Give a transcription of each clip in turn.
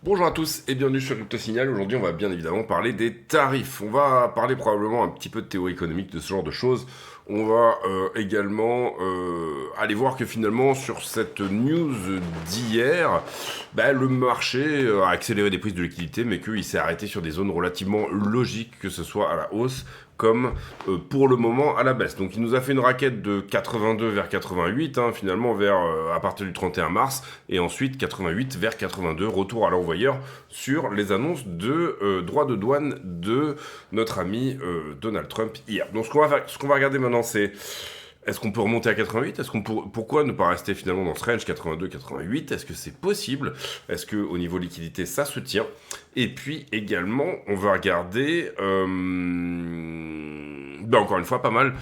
Bonjour à tous et bienvenue sur Crypto Signal. Aujourd'hui, on va bien évidemment parler des tarifs. On va parler probablement un petit peu de théorie économique, de ce genre de choses. On va également aller voir que finalement, sur cette news d'hier, le marché a accéléré des prises de liquidité, mais qu'il s'est arrêté sur des zones relativement logiques, que ce soit à la hausse comme pour le moment à la baisse. Donc il nous a fait une raquette de 82 vers 88, finalement vers à partir du 31 mars, et ensuite 88 vers 82, retour à l'envoyeur sur les annonces de droits de douane de notre ami Donald Trump hier. Donc ce qu'on va regarder maintenant, c'est est-ce qu'on peut remonter à 88? Pourquoi ne pas rester finalement dans ce range 82-88? Est-ce que c'est possible? Est-ce que au niveau liquidité ça se tient? Et puis également, on va regarder, encore une fois, pas mal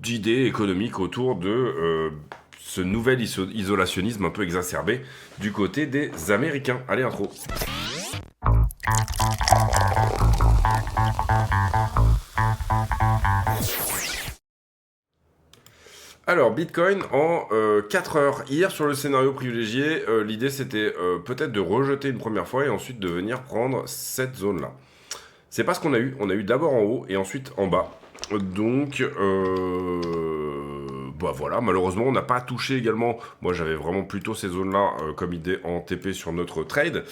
d'idées économiques autour de ce nouvel isolationnisme un peu exacerbé du côté des Américains. Allez, intro. Alors, Bitcoin en 4 heures. Hier, sur le scénario privilégié, l'idée c'était peut-être de rejeter une première fois et ensuite de venir prendre cette zone-là. C'est pas ce qu'on a eu. On a eu d'abord en haut et ensuite en bas. Donc, voilà, malheureusement, on n'a pas touché également. Moi, j'avais vraiment plutôt ces zones-là comme idée en TP sur notre trade.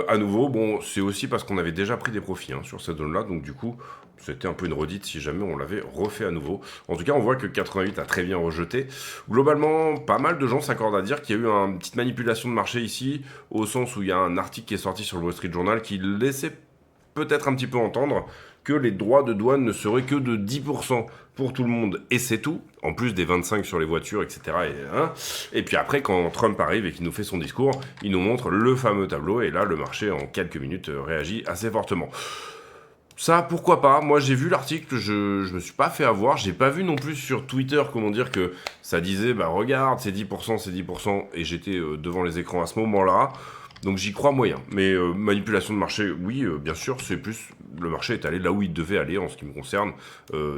À nouveau, bon, c'est aussi parce qu'on avait déjà pris des profits sur cette zone-là. Donc, du coup, c'était un peu une redite si jamais on l'avait refait à nouveau. En tout cas, on voit que 88 a très bien rejeté. Globalement, pas mal de gens s'accordent à dire qu'il y a eu une petite manipulation de marché ici, au sens où il y a un article qui est sorti sur le Wall Street Journal qui laissait peut-être un petit peu entendre que les droits de douane ne seraient que de 10% pour tout le monde, et c'est tout, en plus des 25 sur les voitures, etc. Et puis après, quand Trump arrive et qu'il nous fait son discours, il nous montre le fameux tableau, et là, le marché, en quelques minutes, réagit assez fortement. Ça, pourquoi pas? Moi, j'ai vu l'article, je me suis pas fait avoir. J'ai pas vu non plus sur Twitter, comment dire, que ça disait, regarde, c'est 10%, c'est 10%, et j'étais devant les écrans à ce moment-là. Donc j'y crois moyen. Mais manipulation de marché, oui, bien sûr, c'est plus... Le marché est allé là où il devait aller, en ce qui me concerne,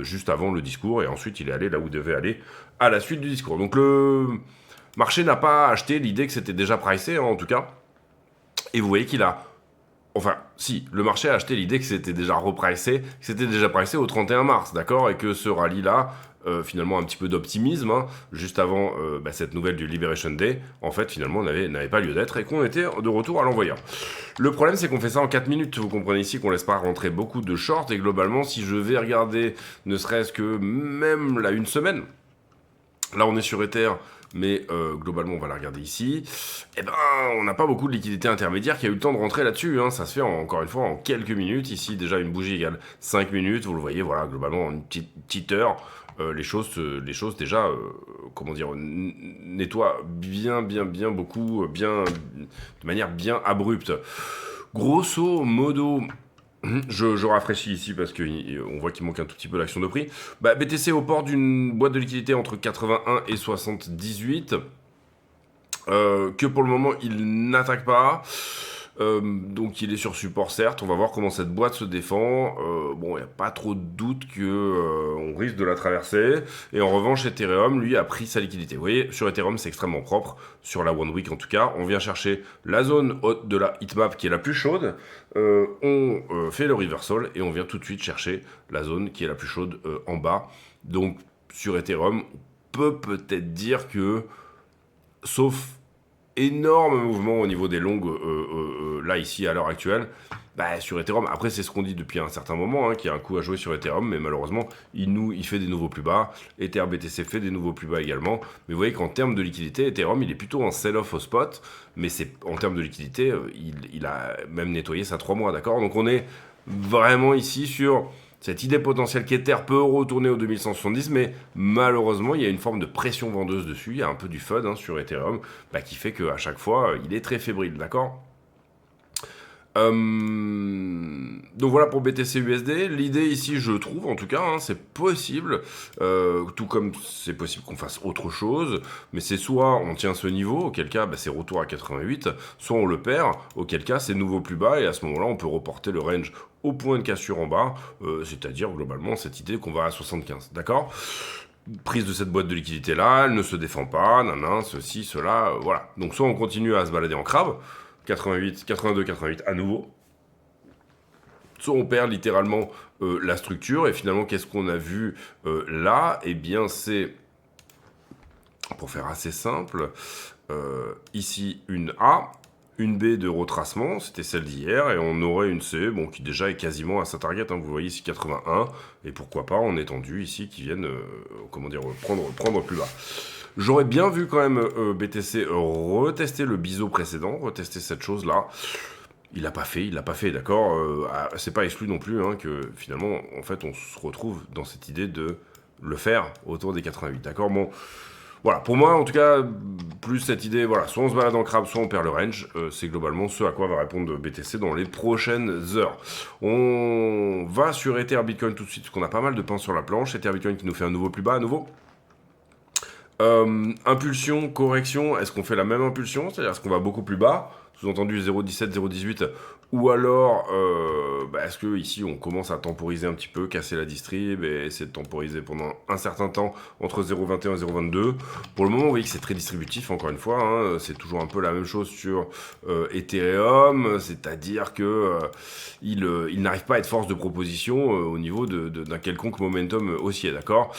juste avant le discours, et ensuite il est allé là où il devait aller à la suite du discours. Donc le marché n'a pas acheté l'idée que c'était déjà pricé, en tout cas. Et vous voyez qu'il a... Enfin, si, le marché a acheté l'idée que c'était déjà repricé, que c'était déjà pricé au 31 mars, d'accord? Et que ce rallye-là, finalement un petit peu d'optimisme, juste avant cette nouvelle du Liberation Day, en fait, finalement, n'avait pas lieu d'être et qu'on était de retour à l'envoyeur. Le problème, c'est qu'on fait ça en 4 minutes. Vous comprenez ici qu'on laisse pas rentrer beaucoup de shorts et globalement, si je vais regarder ne serait-ce que même là une semaine, là, on est sur Ether, mais globalement, on va la regarder ici. On n'a pas beaucoup de liquidité intermédiaire qui a eu le temps de rentrer là-dessus. Ça se fait encore une fois en quelques minutes. Ici, déjà, une bougie égale 5 minutes. Vous le voyez, voilà, globalement, en une petite heure, les choses déjà, nettoient bien beaucoup, de manière bien abrupte. Grosso modo, je rafraîchis ici parce qu'on voit qu'il manque un tout petit peu l'action de prix. BTC au port d'une boîte de liquidité entre 81 et 78. Que pour le moment, il n'attaque pas. Donc il est sur support certes, on va voir comment cette boîte se défend. Il n'y a pas trop de doute qu'on risque de la traverser. Et en revanche, Ethereum, lui, a pris sa liquidité. Vous voyez, sur Ethereum, c'est extrêmement propre, sur la One Week en tout cas. On vient chercher la zone haute de la heatmap qui est la plus chaude. On fait le reversal et on vient tout de suite chercher la zone qui est la plus chaude en bas. Donc sur Ethereum, on peut peut-être dire que, sauf énorme mouvement au niveau des longues là ici à l'heure actuelle sur Ethereum. Après c'est ce qu'on dit depuis un certain moment qu'il y a un coup à jouer sur Ethereum, mais malheureusement il fait des nouveaux plus bas. Ether BTC fait des nouveaux plus bas également, mais vous voyez qu'en termes de liquidité, Ethereum il est plutôt en sell-off au spot, mais c'est en termes de liquidité il a même nettoyé ça 3 mois, d'accord? Donc on est vraiment ici sur cette idée potentielle qu'Ether peut retourner au 2170, mais malheureusement, il y a une forme de pression vendeuse dessus. Il y a un peu du FUD sur Ethereum, qui fait qu'à chaque fois, il est très fébrile, d'accord? Donc voilà pour BTC USD. L'idée ici, je trouve, en tout cas, c'est possible, tout comme c'est possible qu'on fasse autre chose, mais c'est soit on tient ce niveau, auquel cas c'est retour à 88, soit on le perd, auquel cas c'est nouveau plus bas, et à ce moment-là, on peut reporter le range au point de cassure en bas, c'est-à-dire globalement cette idée qu'on va à 75, d'accord? Prise de cette boîte de liquidité là, elle ne se défend pas, ceci, cela, voilà. Donc soit on continue à se balader en crabe, 88, 82, 88 à nouveau. Soit on perd littéralement la structure, et finalement, qu'est-ce qu'on a vu là? Eh bien, c'est, pour faire assez simple, ici une A, une B de retracement, c'était celle d'hier, et on aurait une C, bon, qui déjà est quasiment à sa target, hein, vous voyez ici 81, et pourquoi pas en étendu ici, qui viennent, comment dire, prendre plus bas. J'aurais bien vu quand même BTC retester le biseau précédent, retester cette chose-là. Il l'a pas fait, d'accord. C'est pas exclu non plus hein, que finalement, en fait, on se retrouve dans cette idée de le faire autour des 88, d'accord. Bon, voilà, pour moi, en tout cas, plus cette idée, voilà, soit on se balade en crabe, soit on perd le range, c'est globalement ce à quoi va répondre BTC dans les prochaines heures. On va sur Ether Bitcoin tout de suite, parce qu'on a pas mal de pain sur la planche. Ether Bitcoin qui nous fait un nouveau plus bas à nouveau. Impulsion, correction, est-ce qu'on fait la même impulsion? C'est-à-dire, est-ce qu'on va beaucoup plus bas? Sous-entendu 0,17, 0,18, ou alors est-ce que ici on commence à temporiser un petit peu, casser la distrib et essayer de temporiser pendant un certain temps entre 0,21 et 0,22. Pour le moment, vous voyez que c'est très distributif, encore une fois, hein, c'est toujours un peu la même chose sur Ethereum, c'est-à-dire que il n'arrive pas à être force de proposition au niveau d'un quelconque momentum haussier, d'accord.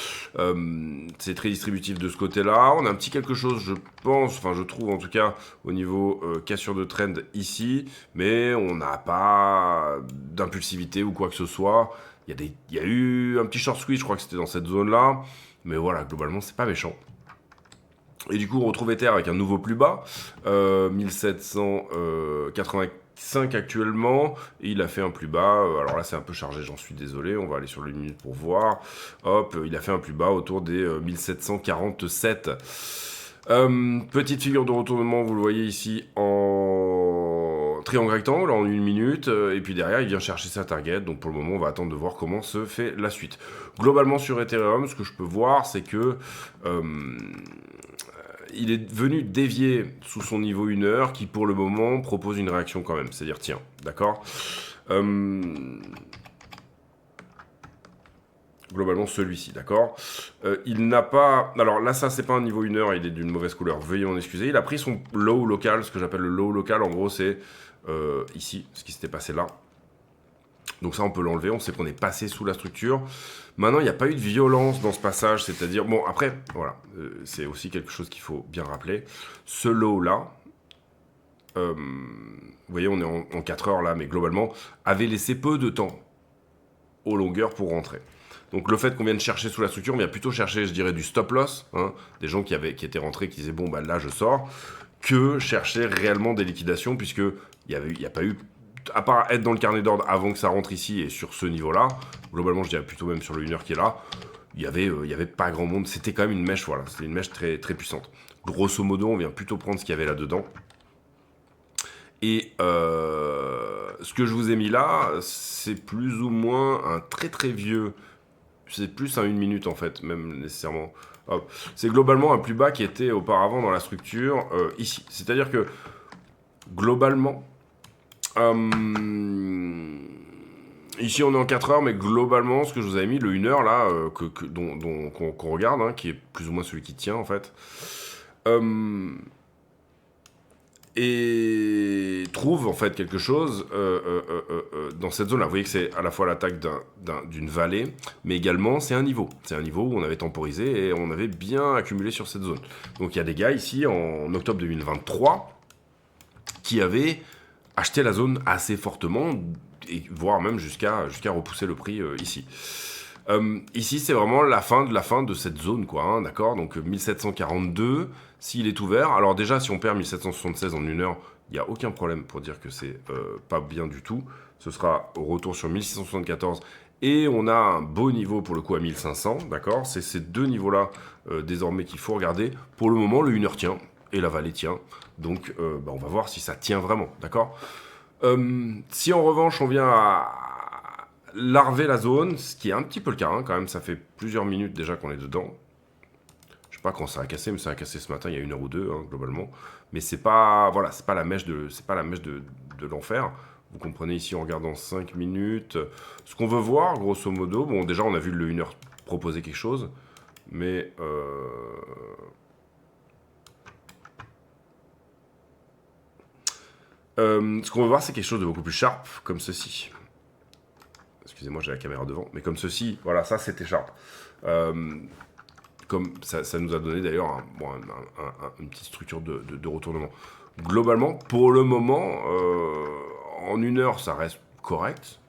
C'est très distributif de ce côté-là. On a un petit quelque chose, je pense, enfin je trouve en tout cas, au niveau cassure de trend ici, mais on n'a pas d'impulsivité ou quoi que ce soit. Il y a eu un petit short squeeze, je crois que c'était dans cette zone-là, mais voilà, globalement, c'est pas méchant. Et du coup, on retrouve Ether avec un nouveau plus bas, 1785 actuellement, et il a fait un plus bas, alors là c'est un peu chargé, j'en suis désolé, on va aller sur le minute pour voir, hop, il a fait un plus bas autour des 1747. Petite figure de retournement, vous le voyez ici en triangle rectangle en une minute, et puis derrière il vient chercher sa target, donc pour le moment on va attendre de voir comment se fait la suite. Globalement sur Ethereum, ce que je peux voir c'est que il est venu dévier sous son niveau 1 heure qui pour le moment propose une réaction quand même, c'est-à-dire tiens, d'accord. Globalement celui-ci, d'accord. Il n'a pas... Alors là, ça, c'est pas un niveau 1 heure, il est d'une mauvaise couleur, veuillez m'en excuser. Il a pris son low local, ce que j'appelle le low local, en gros, c'est ici, ce qui s'était passé là. Donc ça, on peut l'enlever, on sait qu'on est passé sous la structure. Maintenant, il n'y a pas eu de violence dans ce passage, c'est-à-dire... Bon, après, voilà, c'est aussi quelque chose qu'il faut bien rappeler. Ce low-là, vous voyez, on est en 4 heures là, mais globalement, avait laissé peu de temps aux longueurs pour rentrer. Donc le fait qu'on vienne chercher sous la structure, on vient plutôt chercher, je dirais, du stop loss, hein, des gens qui étaient rentrés, qui disaient bon bah là je sors, que chercher réellement des liquidations, puisque il n'y a pas eu, à part être dans le carnet d'ordre avant que ça rentre ici et sur ce niveau-là, globalement je dirais plutôt même sur le 1 heure qui est là, il y avait pas grand monde, c'était quand même une mèche, voilà, c'était une mèche très, très puissante. Grosso modo, on vient plutôt prendre ce qu'il y avait là-dedans. Et ce que je vous ai mis là, c'est plus ou moins un très très vieux... C'est plus un 1 minute en fait, même nécessairement. C'est globalement un plus bas qui était auparavant dans la structure ici. C'est-à-dire que globalement, ici on est en 4 heures, mais globalement, ce que je vous avais mis, le 1 heure là, qu'on regarde, hein, qui est plus ou moins celui qui tient en fait, et trouve en fait quelque chose dans cette zone-là. Vous voyez que c'est à la fois l'attaque d'une vallée, mais également c'est un niveau. C'est un niveau où on avait temporisé et on avait bien accumulé sur cette zone. Donc il y a des gars ici en octobre 2023 qui avaient acheté la zone assez fortement, et voire même jusqu'à repousser le prix ici. Ici, c'est vraiment la fin de cette zone, quoi, hein, d'accord. Donc 1742, s'il est ouvert. Alors déjà, si on perd 1776 en 1 heure, il n'y a aucun problème pour dire que c'est pas bien du tout. Ce sera au retour sur 1674. Et on a un beau niveau pour le coup à 1500, d'accord. C'est ces deux niveaux-là désormais qu'il faut regarder. Pour le moment, le 1 heure tient et la vallée tient. Donc on va voir si ça tient vraiment, d'accord. Si en revanche, on vient à larver la zone, ce qui est un petit peu le cas, hein, quand même, ça fait plusieurs minutes déjà qu'on est dedans. Je sais pas quand ça a cassé, mais ça a cassé ce matin, il y a 1 heure ou deux, hein, globalement. Mais c'est pas, voilà, c'est pas la mèche de l'enfer. Vous comprenez ici en regardant 5 minutes. Ce qu'on veut voir, grosso modo, bon, déjà on a vu le 1 heure proposer quelque chose, mais Ce qu'on va voir, c'est quelque chose de beaucoup plus sharp, comme ceci. Excusez-moi, j'ai la caméra devant, mais comme ceci, voilà, ça c'était sharp. Comme ça nous a donné d'ailleurs une petite structure de retournement. Globalement, pour le moment, en 1 heure, ça reste correct,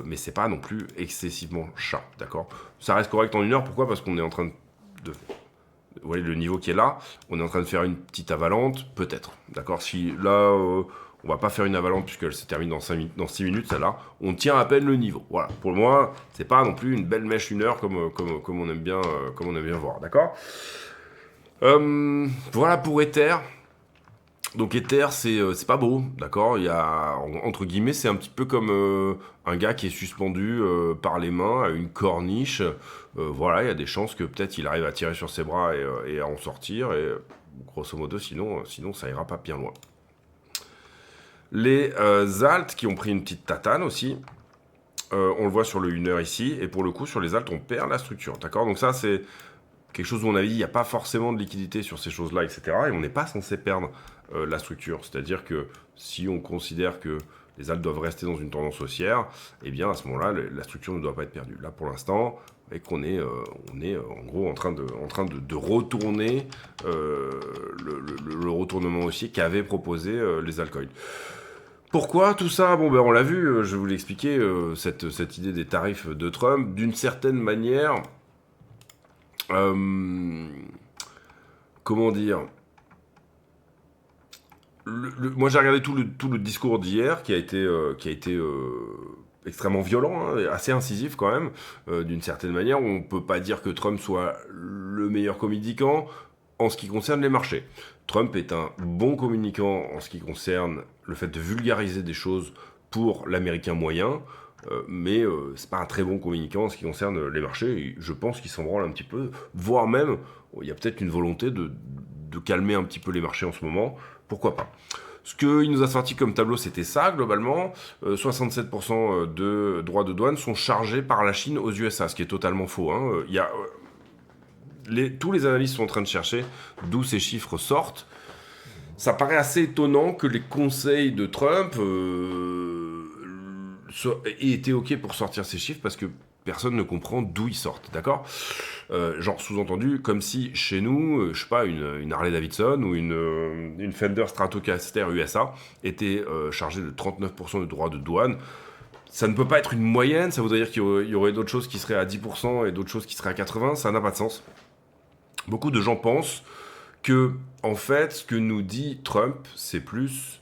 mais c'est pas non plus excessivement sharp, d'accord? Ça reste correct en 1 heure, pourquoi? Parce qu'on est en train de... Vous voyez le niveau qui est là, on est en train de faire une petite avalante, peut-être, d'accord? Si là, on va pas faire une avalante puisqu'elle se termine dans 6 minutes, celle-là, on tient à peine le niveau. Voilà, pour moi, c'est pas non plus une belle mèche 1 heure comme on aime bien, voir, d'accord? Voilà pour Ether. Donc Ether, c'est pas beau, d'accord? Il y a, entre guillemets, c'est un petit peu comme un gars qui est suspendu par les mains à une corniche. Voilà, il y a des chances que peut-être il arrive à tirer sur ses bras et à en sortir. Et grosso modo, sinon ça ira pas bien loin. Les alts qui ont pris une petite tatane aussi. On le voit sur le 1 heure ici. Et pour le coup, sur les alts, on perd la structure, d'accord? Donc ça, c'est quelque chose où on a dit il n'y a pas forcément de liquidité sur ces choses-là, etc. Et on n'est pas censé perdre la structure. C'est-à-dire que si on considère que les alts doivent rester dans une tendance haussière, eh bien à ce moment-là, la structure ne doit pas être perdue. Là, pour l'instant, et qu'on est, on est en gros en train de retourner le retournement haussier qu'avaient proposé les altcoins. Pourquoi tout ça? Bon, ben on l'a vu, je vous l'ai expliqué, cette idée des tarifs de Trump, d'une certaine manière, comment dire, moi j'ai regardé tout le discours d'hier qui a été extrêmement violent, hein, assez incisif quand même, d'une certaine manière. On peut pas dire que Trump soit le meilleur communicant en ce qui concerne les marchés. Trump est un bon communicant en ce qui concerne le fait de vulgariser des choses pour l'américain moyen, mais c'est pas un très bon communicant en ce qui concerne les marchés. Et je pense qu'il s'en branle un petit peu, voire même, il y a peut-être une volonté de calmer un petit peu les marchés en ce moment. Pourquoi pas? Ce qu'il nous a sorti comme tableau, c'était ça, globalement. 67% de droits de douane sont chargés par la Chine aux USA, ce qui est totalement faux. Hein. Il y a, tous les analystes sont en train de chercher d'où ces chiffres sortent. Ça paraît assez étonnant que les conseils de Trump aient été OK pour sortir ces chiffres, parce que personne ne comprend d'où ils sortent, d'accord? Genre sous-entendu, comme si chez nous, je sais pas, une Harley Davidson ou une Fender Stratocaster USA était chargée de 39% de droits de douane. Ça ne peut pas être une moyenne, ça voudrait dire qu'il y aurait d'autres choses qui seraient à 10% et d'autres choses qui seraient à 80%, ça n'a pas de sens. Beaucoup de gens pensent que, en fait, ce que nous dit Trump, c'est plus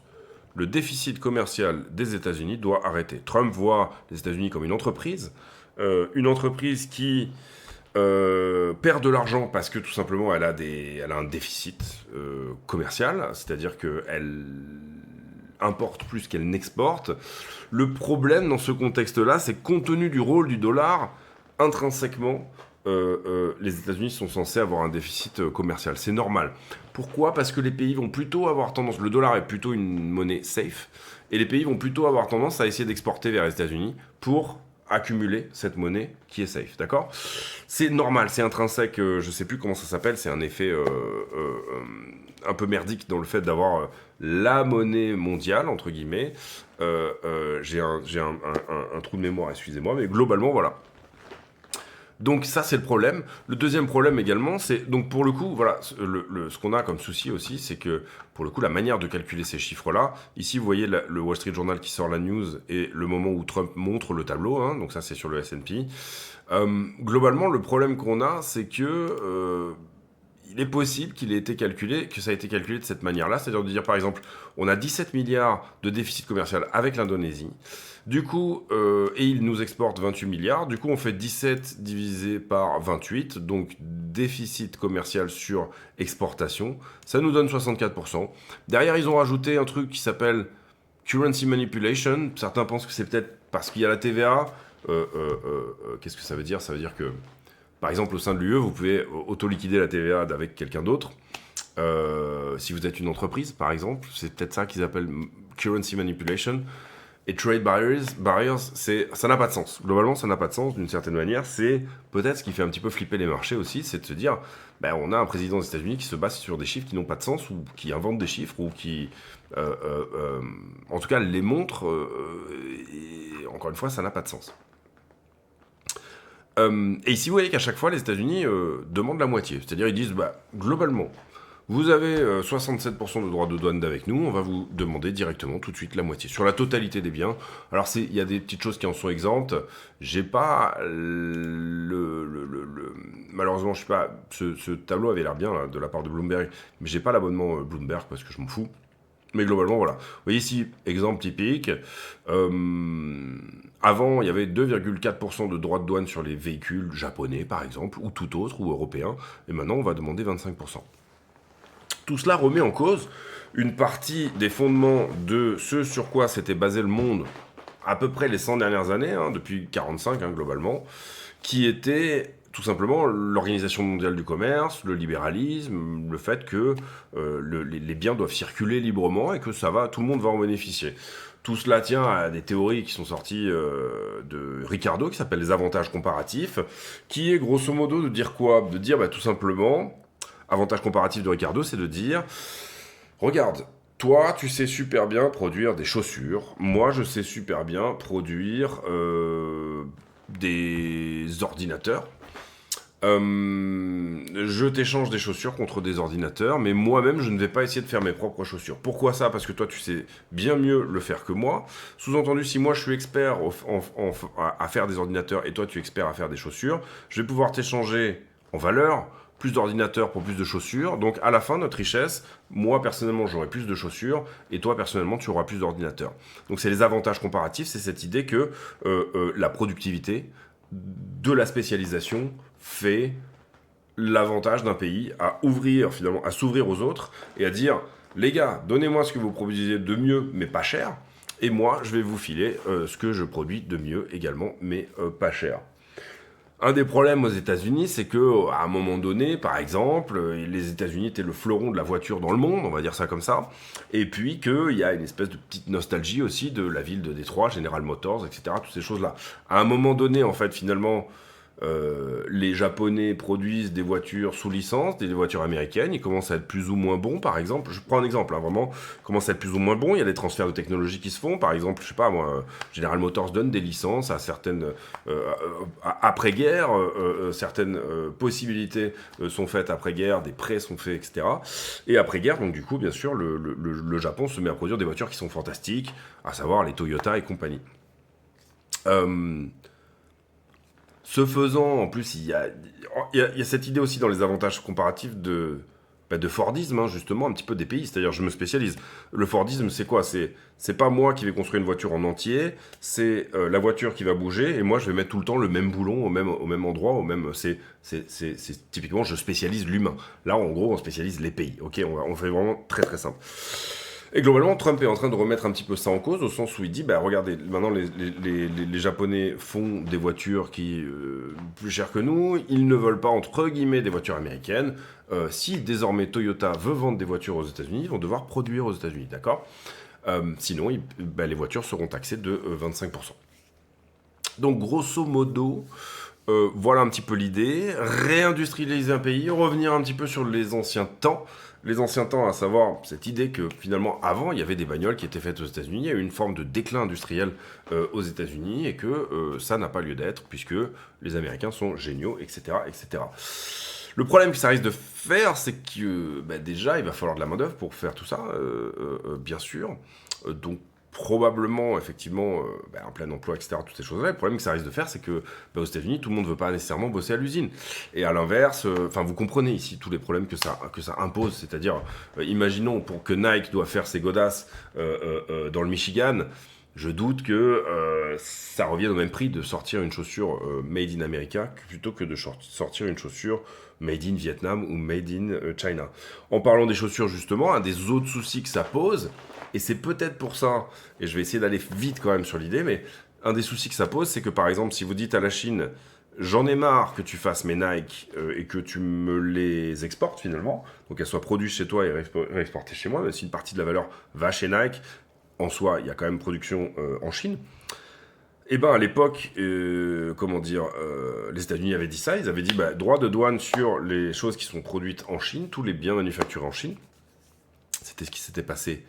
le déficit commercial des États-Unis doit arrêter. Trump voit les États-Unis comme une entreprise qui perd de l'argent parce que tout simplement elle a un déficit commercial, c'est-à-dire qu'elle importe plus qu'elle n'exporte. Le problème dans ce contexte-là, c'est que compte tenu du rôle du dollar, intrinsèquement, les États-Unis sont censés avoir un déficit commercial. C'est normal. Pourquoi? Parce que les pays vont plutôt avoir tendance... Le dollar est plutôt une monnaie safe. Et les pays vont plutôt avoir tendance à essayer d'exporter vers les États-Unis pour accumuler cette monnaie qui est safe. D'accord? C'est normal, c'est intrinsèque. Je sais plus comment ça s'appelle. C'est un effet un peu merdique dans le fait d'avoir la monnaie mondiale, entre guillemets. J'ai un trou de mémoire, excusez-moi. Mais globalement, voilà. Donc ça, c'est le problème. Le deuxième problème également, c'est... Donc pour le coup, voilà, ce qu'on a comme souci aussi, c'est que pour le coup, la manière de calculer ces chiffres-là, ici, vous voyez le Wall Street Journal qui sort la news et le moment où Trump montre le tableau, hein, donc ça, c'est sur le S&P. Globalement, le problème qu'on a, c'est que... il est possible qu'il ait été calculé, que ça a été calculé de cette manière-là, c'est-à-dire de dire, par exemple, on a 17 milliards de déficit commercial avec l'Indonésie, du coup, et il nous exporte 28 milliards, du coup, on fait 17 divisé par 28, donc déficit commercial sur exportation, ça nous donne 64%. Derrière, ils ont rajouté un truc qui s'appelle currency manipulation, certains pensent que c'est peut-être parce qu'il y a la TVA, qu'est-ce que ça veut dire? Ça veut dire que par exemple, au sein de l'UE, vous pouvez auto-liquider la TVA avec quelqu'un d'autre. Si vous êtes une entreprise, par exemple, c'est peut-être ça qu'ils appellent currency manipulation. Et trade barriers, ça n'a pas de sens. Globalement, ça n'a pas de sens d'une certaine manière. C'est peut-être ce qui fait un petit peu flipper les marchés aussi, c'est de se dire, ben, on a un président des États-Unis qui se base sur des chiffres qui n'ont pas de sens ou qui invente des chiffres ou qui, en tout cas, les montrent. Et encore une fois, ça n'a pas de sens. Et ici, vous voyez qu'à chaque fois, les États-Unis demandent la moitié. C'est-à-dire, ils disent, bah, globalement, vous avez 67% de droits de douane avec nous, on va vous demander directement tout de suite la moitié. Sur la totalité des biens. Alors, il y a des petites choses qui en sont exemptes. J'ai pas malheureusement, je sais pas, ce tableau avait l'air bien là, de la part de Bloomberg, mais j'ai pas l'abonnement Bloomberg parce que je m'en fous. Mais globalement, voilà. Vous voyez ici, exemple typique. Avant, il y avait 2,4% de droits de douane sur les véhicules japonais, par exemple, ou tout autre, ou européens. Et maintenant, on va demander 25%. Tout cela remet en cause une partie des fondements de ce sur quoi s'était basé le monde à peu près les 100 dernières années, hein, depuis 1945 globalement, qui était tout simplement l'Organisation mondiale du commerce, le libéralisme, le fait que les biens doivent circuler librement et que tout le monde va en bénéficier. Tout cela tient à des théories qui sont sorties de Ricardo, qui s'appellent les avantages comparatifs, qui est grosso modo de dire quoi? De dire tout simplement, avantage comparatif de Ricardo, c'est de dire, regarde, toi, tu sais super bien produire des chaussures, moi, je sais super bien produire des ordinateurs. Je t'échange des chaussures contre des ordinateurs, mais moi-même, je ne vais pas essayer de faire mes propres chaussures. Pourquoi ça? Parce que toi, tu sais bien mieux le faire que moi. Sous-entendu, si moi, je suis expert à faire des ordinateurs et toi, tu es expert à faire des chaussures, je vais pouvoir t'échanger en valeur plus d'ordinateurs pour plus de chaussures. Donc, à la fin, notre richesse, moi, personnellement, j'aurai plus de chaussures et toi, personnellement, tu auras plus d'ordinateurs. Donc, c'est les avantages comparatifs, c'est cette idée que la productivité de la spécialisation fait l'avantage d'un pays à ouvrir finalement, à s'ouvrir aux autres et à dire les gars, donnez-moi ce que vous produisez de mieux mais pas cher et moi je vais vous filer ce que je produis de mieux également mais pas cher. Un des problèmes aux États-Unis, c'est que à un moment donné, par exemple, les États-Unis étaient le fleuron de la voiture dans le monde, on va dire ça comme ça, et puis qu'il y a une espèce de petite nostalgie aussi de la ville de Détroit, General Motors, etc., toutes ces choses-là. À un moment donné, en fait, finalement, les Japonais produisent des voitures sous licence, des voitures américaines, ils commencent à être plus ou moins bons, par exemple. Je prends un exemple, vraiment, ils commencent à être plus ou moins bons, il y a des transferts de technologie qui se font, par exemple, je sais pas moi, General Motors donne des licences à certaines, après-guerre, certaines possibilités sont faites après-guerre, des prêts sont faits, etc. Et après-guerre, donc du coup, bien sûr, le Japon se met à produire des voitures qui sont fantastiques, à savoir les Toyota et compagnie. Ce faisant, en plus, il y a cette idée aussi dans les avantages comparatifs de Fordisme, hein, justement, un petit peu des pays. C'est-à-dire, je me spécialise. Le Fordisme, c'est quoi? C'est pas moi qui vais construire une voiture en entier, c'est la voiture qui va bouger, et moi, je vais mettre tout le temps le même boulon au même endroit, c'est typiquement, je spécialise l'humain. Là, en gros, on spécialise les pays. Ok, on fait vraiment très très simple. Et globalement, Trump est en train de remettre un petit peu ça en cause, au sens où il dit, bah regardez, maintenant les Japonais font des voitures qui plus chères que nous, ils ne veulent pas, entre guillemets, des voitures américaines. Si désormais Toyota veut vendre des voitures aux États-Unis, ils vont devoir produire aux États-Unis, d'accord? Sinon, les voitures seront taxées de 25%. Donc, grosso modo, voilà un petit peu l'idée. Réindustrialiser un pays, revenir un petit peu sur les anciens temps. Les anciens temps, à savoir cette idée que finalement, avant, il y avait des bagnoles qui étaient faites aux États-Unis, il y a eu une forme de déclin industriel aux États-Unis et que ça n'a pas lieu d'être puisque les Américains sont géniaux, etc., etc. Le problème que ça risque de faire, c'est que déjà, il va falloir de la main-d'œuvre pour faire tout ça, bien sûr. Donc, probablement, effectivement, un plein emploi, etc., toutes ces choses-là. Le problème que ça risque de faire, c'est que aux États-Unis, tout le monde ne veut pas nécessairement bosser à l'usine. Et à l'inverse, vous comprenez ici tous les problèmes que ça impose. C'est-à-dire, imaginons, pour que Nike doit faire ses godasses dans le Michigan, je doute que ça revienne au même prix de sortir une chaussure made in America plutôt que de sortir une chaussure made in Vietnam ou made in China. En parlant des chaussures, justement, un des autres soucis que ça pose, et c'est peut-être pour ça, et je vais essayer d'aller vite quand même sur l'idée, mais un des soucis que ça pose, c'est que par exemple, si vous dites à la Chine, j'en ai marre que tu fasses mes Nike et que tu me les exportes finalement, donc qu'elles soient produites chez toi et réexportées chez moi, mais si une partie de la valeur va chez Nike, en soi, il y a quand même production en Chine. Et ben à l'époque, les États-Unis avaient dit ça, ils avaient dit droit de douane sur les choses qui sont produites en Chine, tous les biens manufacturés en Chine. C'était ce qui s'était passé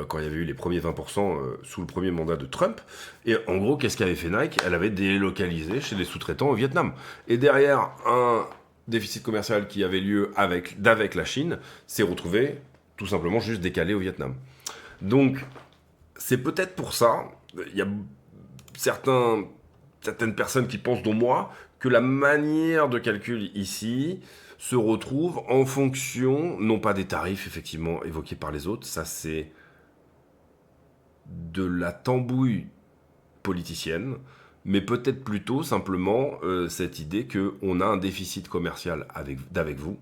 quand il y avait eu les premiers 20% sous le premier mandat de Trump. Et en gros, qu'est-ce qu'avait fait Nike? Elle avait délocalisé chez les sous-traitants au Vietnam. Et derrière un déficit commercial qui avait lieu avec la Chine, s'est retrouvé tout simplement juste décalé au Vietnam. Donc, c'est peut-être pour ça, il y a certaines personnes qui pensent, dont moi, que la manière de calcul ici se retrouve en fonction, non pas des tarifs effectivement évoqués par les autres, ça c'est de la tambouille politicienne, mais peut-être plutôt simplement cette idée qu'on a un déficit commercial avec vous,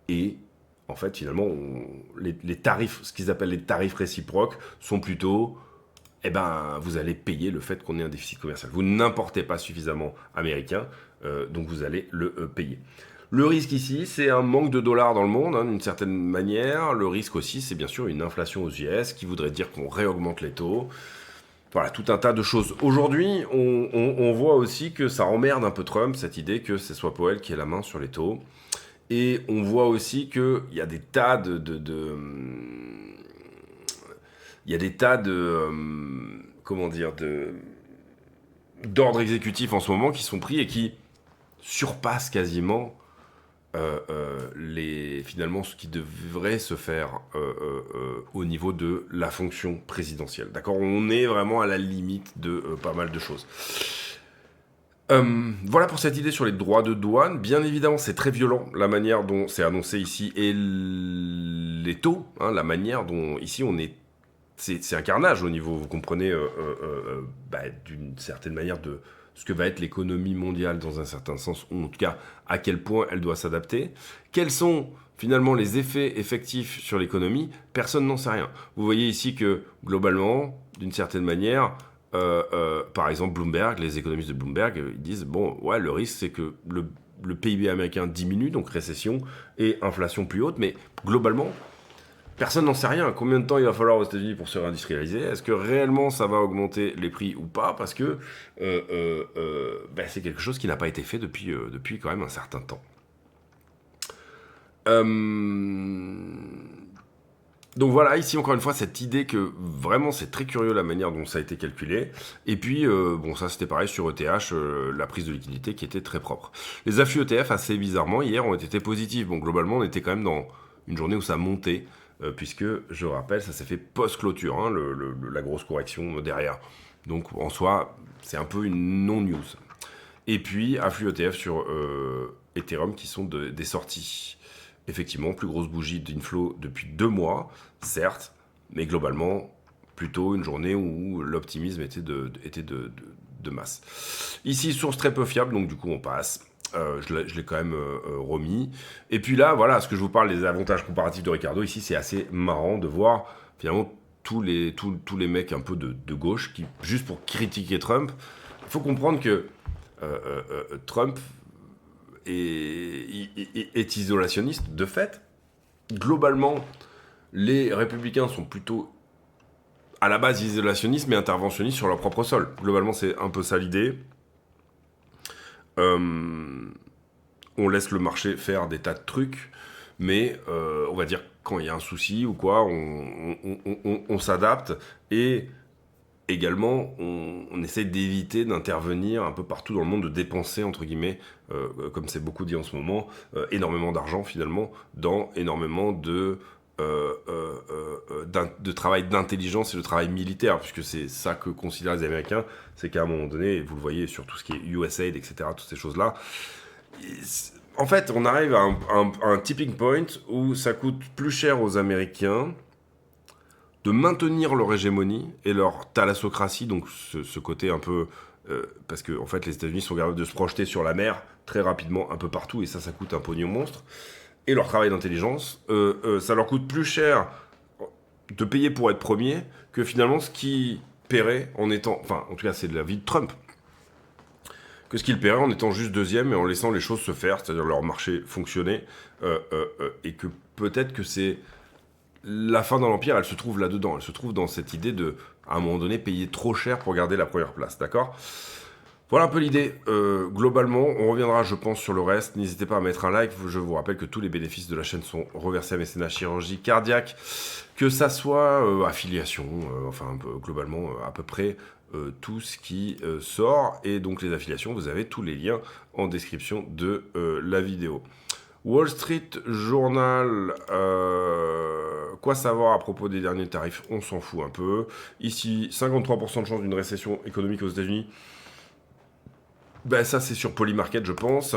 et en fait finalement les tarifs, ce qu'ils appellent les tarifs réciproques, sont plutôt vous allez payer le fait qu'on ait un déficit commercial. Vous n'importez pas suffisamment américain, donc vous allez le payer. Le risque ici, c'est un manque de dollars dans le monde, d'une certaine manière. Le risque aussi, c'est bien sûr une inflation aux US, qui voudrait dire qu'on réaugmente les taux. Voilà, tout un tas de choses. Aujourd'hui, on voit aussi que ça emmerde un peu Trump, cette idée que ce soit Powell qui ait la main sur les taux. Et on voit aussi qu'il y a des tas d'ordres exécutifs en ce moment qui sont pris et qui surpassent quasiment finalement ce qui devrait se faire au niveau de la fonction présidentielle. D'accord, on est vraiment à la limite de pas mal de choses. Voilà pour cette idée sur les droits de douane. Bien évidemment, c'est très violent la manière dont c'est annoncé ici et les taux, la manière dont ici on est. C'est un carnage au niveau, vous comprenez, d'une certaine manière de ce que va être l'économie mondiale dans un certain sens, ou en tout cas à quel point elle doit s'adapter. Quels sont finalement les effets effectifs sur l'économie? Personne n'en sait rien. Vous voyez ici que globalement, d'une certaine manière, par exemple Bloomberg, les économistes de Bloomberg, ils disent le risque c'est que le PIB américain diminue, donc récession et inflation plus haute, mais globalement, personne n'en sait rien. Combien de temps il va falloir aux États-Unis pour se réindustrialiser? Est-ce que réellement ça va augmenter les prix ou pas? Parce que c'est quelque chose qui n'a pas été fait depuis quand même un certain temps. Donc voilà, ici encore une fois, cette idée que vraiment c'est très curieux la manière dont ça a été calculé. Et puis, ça c'était pareil sur ETH, la prise de liquidité qui était très propre. Les afflux ETF, assez bizarrement, hier ont été positifs. Bon, globalement, on était quand même dans une journée où ça montait. Puisque, je rappelle, ça s'est fait post-clôture, la grosse correction derrière. Donc, en soi, c'est un peu une non-news. Et puis, afflux ETF sur Ethereum qui sont des sorties. Effectivement, plus grosse bougie d'inflow depuis 2 mois, certes, mais globalement, plutôt une journée où l'optimisme était de masse. Ici, source très peu fiable, donc du coup, on passe. Je l'ai quand même remis. Et puis là, voilà, ce que je vous parle des avantages comparatifs de Ricardo, ici, c'est assez marrant de voir finalement tous les mecs un peu de gauche qui, juste pour critiquer Trump, il faut comprendre que Trump est isolationniste de fait. Globalement, les républicains sont plutôt à la base isolationnistes mais interventionnistes sur leur propre sol. Globalement, c'est un peu ça l'idée. On laisse le marché faire des tas de trucs, mais on va dire quand il y a un souci ou quoi, on s'adapte et également on essaie d'éviter d'intervenir un peu partout dans le monde, de dépenser entre guillemets, comme c'est beaucoup dit en ce moment, énormément d'argent finalement dans énormément de travail d'intelligence et de travail militaire, puisque c'est ça que considèrent les Américains, c'est qu'à un moment donné, vous le voyez sur tout ce qui est USAID, etc., toutes ces choses-là, en fait, on arrive à un tipping point où ça coûte plus cher aux Américains de maintenir leur hégémonie et leur thalassocratie, donc ce côté un peu... parce que en fait, les États-Unis sont capables de se projeter sur la mer très rapidement un peu partout, et ça coûte un pognon monstre. Et leur travail d'intelligence, ça leur coûte plus cher de payer pour être premier que finalement ce qui paierait en étant... Enfin, en tout cas, c'est de l'avis de Trump. Que ce qu'ils paieraient en étant juste deuxième et en laissant les choses se faire, c'est-à-dire leur marché fonctionner, et que peut-être que c'est la fin dans l'Empire, elle se trouve là-dedans. Elle se trouve dans cette idée de, à un moment donné, payer trop cher pour garder la première place, d'accord? Voilà un peu l'idée. Globalement, on reviendra, je pense, sur le reste. N'hésitez pas à mettre un like. Je vous rappelle que tous les bénéfices de la chaîne sont reversés à Mécénat Chirurgie Cardiaque, que ça soit affiliation, enfin, globalement, à peu près tout ce qui sort. Et donc, les affiliations, vous avez tous les liens en description de la vidéo. Wall Street Journal, quoi savoir à propos des derniers tarifs? On s'en fout un peu. Ici, 53% de chance d'une récession économique aux États-Unis. Ben ça, c'est sur Polymarket, je pense.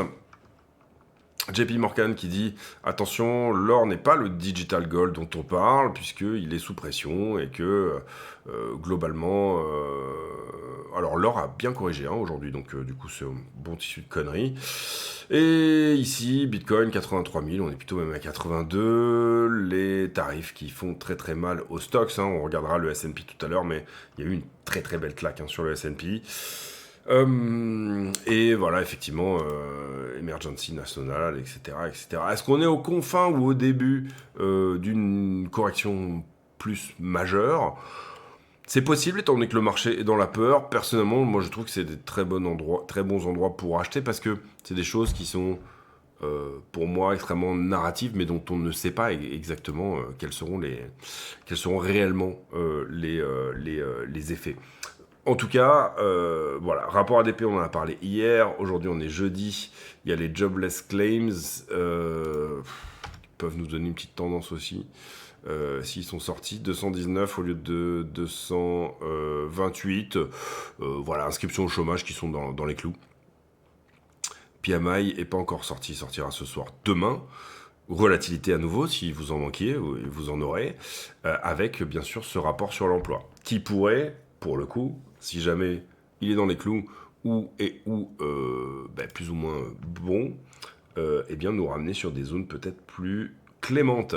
JP Morgan qui dit « Attention, l'or n'est pas le digital gold dont on parle, puisqu'il est sous pression et que, globalement... alors, l'or a bien corrigé aujourd'hui, donc du coup, c'est un bon tissu de conneries. Et ici, Bitcoin, 83 000, on est plutôt même à 82. Les tarifs qui font très très mal aux stocks, hein, on regardera le S&P tout à l'heure, mais il y a eu une très très belle claque sur le S&P. Et voilà, effectivement, Emergency National, etc. etc. Est-ce qu'on est aux confins ou au début d'une correction plus majeure? C'est possible, étant donné que le marché est dans la peur. Personnellement, moi, je trouve que c'est des très bons endroits pour acheter, parce que c'est des choses qui sont, pour moi, extrêmement narratives, mais dont on ne sait pas exactement quels seront réellement les effets. En tout cas, voilà, rapport ADP, on en a parlé hier. Aujourd'hui, on est jeudi. Il y a les jobless claims. Qui peuvent nous donner une petite tendance aussi. S'ils sont sortis, 219 au lieu de 228. Voilà, inscription au chômage qui sont dans les clous. PMI n'est pas encore sorti. Il sortira ce soir, demain. Relativité à nouveau, si vous en manquiez, vous en aurez. Avec, bien sûr, ce rapport sur l'emploi. Qui pourrait, pour le coup, si jamais il est dans les clous ou plus ou moins bon, eh bien nous ramener sur des zones peut-être plus clémentes.